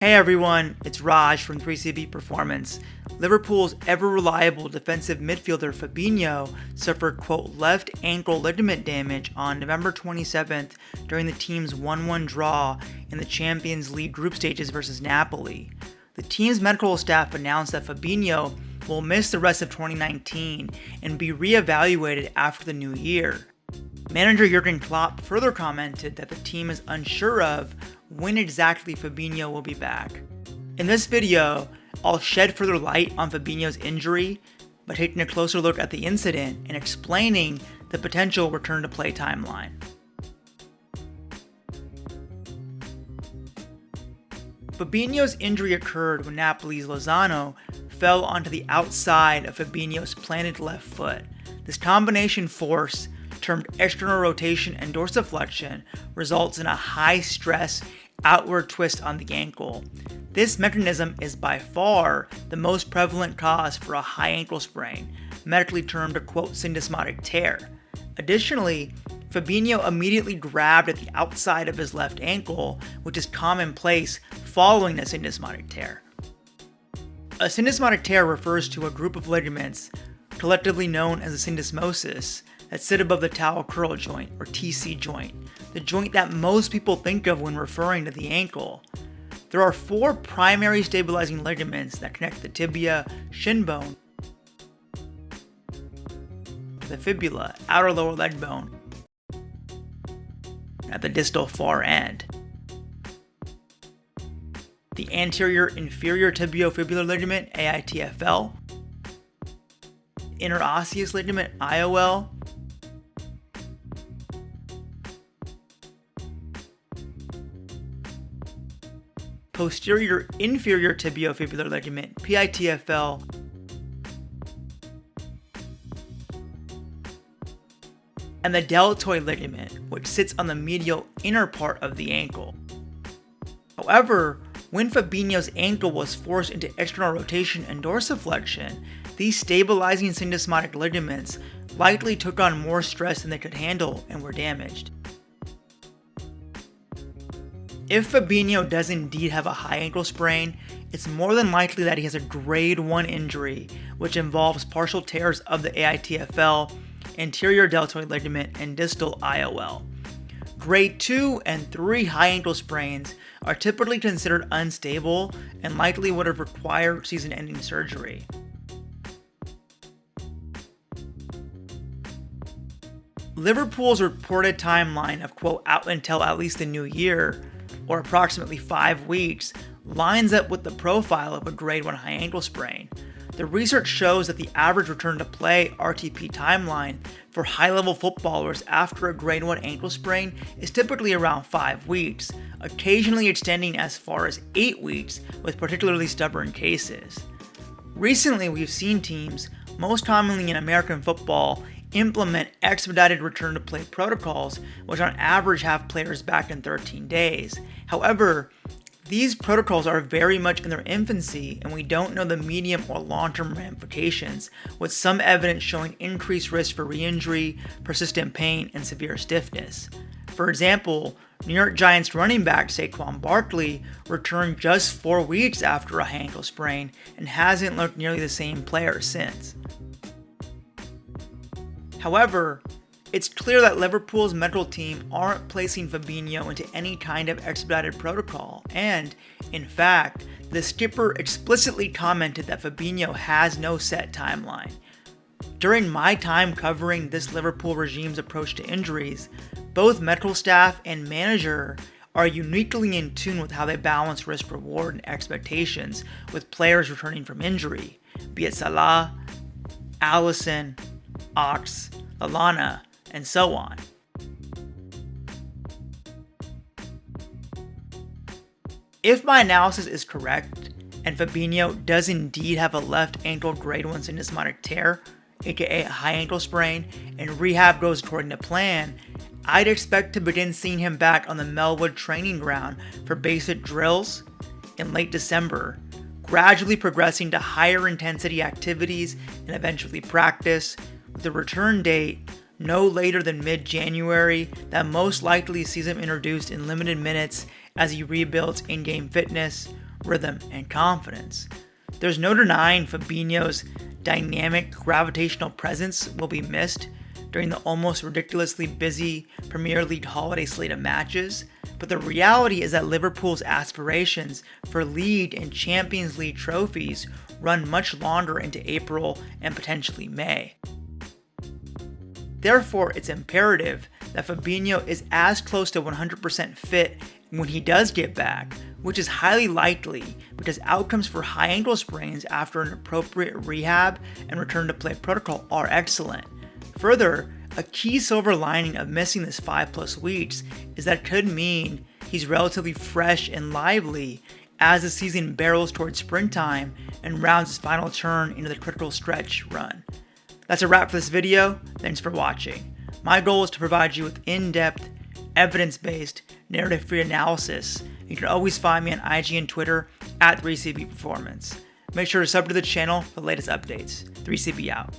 Hey everyone, it's Raj from 3CB Performance. Liverpool's ever-reliable defensive midfielder Fabinho suffered quote left ankle ligament damage on November 27th during the team's 1-1 draw in the Champions League group stages versus Napoli. The team's medical staff announced that Fabinho will miss the rest of 2019 and be re-evaluated after the new year. Manager Jurgen Klopp further commented that the team is unsure of when exactly Fabinho will be back. In this video, I'll shed further light on Fabinho's injury by taking a closer look at the incident and explaining the potential return to play timeline. Fabinho's injury occurred when Napoli's Lozano fell onto the outside of Fabinho's planted left foot. This combination force, termed external rotation and dorsiflexion, results in a high-stress outward twist on the ankle. This mechanism is by far the most prevalent cause for a high ankle sprain, medically termed a quote syndesmotic tear. Additionally, Fabinho immediately grabbed at the outside of his left ankle, which is commonplace following a syndesmotic tear. A syndesmotic tear refers to a group of ligaments, collectively known as a syndesmosis, that sit above the towel curl joint, or TC joint, the joint that most people think of when referring to the ankle. There are four primary stabilizing ligaments that connect the tibia, shin bone, to the fibula, outer lower leg bone, at the distal far end. The anterior inferior tibiofibular ligament, AITFL, interosseous ligament, IOL, posterior inferior tibiofibular ligament, PITFL, and the deltoid ligament, which sits on the medial inner part of the ankle. However, when Fabinho's ankle was forced into external rotation and dorsiflexion, these stabilizing syndesmotic ligaments likely took on more stress than they could handle and were damaged. If Fabinho does indeed have a high ankle sprain, it's more than likely that he has a grade 1 injury, which involves partial tears of the AITFL, anterior deltoid ligament, and distal IOL. Grade 2 and 3 high ankle sprains are typically considered unstable and likely would have required season-ending surgery. Liverpool's reported timeline of quote out until at least the new year, or approximately 5 weeks, lines up with the profile of a grade 1 high ankle sprain. The research shows that the average return to play RTP timeline for high-level footballers after a grade 1 ankle sprain is typically around 5 weeks, occasionally extending as far as 8 weeks with particularly stubborn cases. Recently, we've seen teams, most commonly in American football, implement expedited return to play protocols, which on average have players back in 13 days. However, these protocols are very much in their infancy, and we don't know the medium or long-term ramifications, with some evidence showing increased risk for re-injury, persistent pain, and severe stiffness. For example, New York Giants running back Saquon Barkley returned just 4 weeks after a high ankle sprain and hasn't looked nearly the same player since. However, it's clear that Liverpool's medical team aren't placing Fabinho into any kind of expedited protocol, and, in fact, the skipper explicitly commented that Fabinho has no set timeline. During my time covering this Liverpool regime's approach to injuries, both medical staff and manager are uniquely in tune with how they balance risk-reward and expectations with players returning from injury, be it Salah, Alisson, Ox, Lallana, and so on. If my analysis is correct, and Fabinho does indeed have a left ankle grade 1 syndesmotic tear, aka a high ankle sprain, and rehab goes according to plan, I'd expect to begin seeing him back on the Melwood training ground for basic drills in late December, gradually progressing to higher intensity activities and eventually practice, with the return date no later than mid-January that most likely sees him introduced in limited minutes as he rebuilds in-game fitness, rhythm, and confidence. There's no denying Fabinho's dynamic gravitational presence will be missed during the almost ridiculously busy Premier League holiday slate of matches, but the reality is that Liverpool's aspirations for league and Champions League trophies run much longer into April and potentially May. Therefore, it's imperative that Fabinho is as close to 100% fit when he does get back, which is highly likely because outcomes for high ankle sprains after an appropriate rehab and return to play protocol are excellent. Further, a key silver lining of missing this 5+ weeks is that it could mean he's relatively fresh and lively as the season barrels towards springtime and rounds its final turn into the critical stretch run. That's a wrap for this video. Thanks for watching. My goal is to provide you with in-depth, evidence-based, narrative-free analysis. You can always find me on IG and Twitter at 3CB Performance. Make sure to sub to the channel for the latest updates. 3CB out.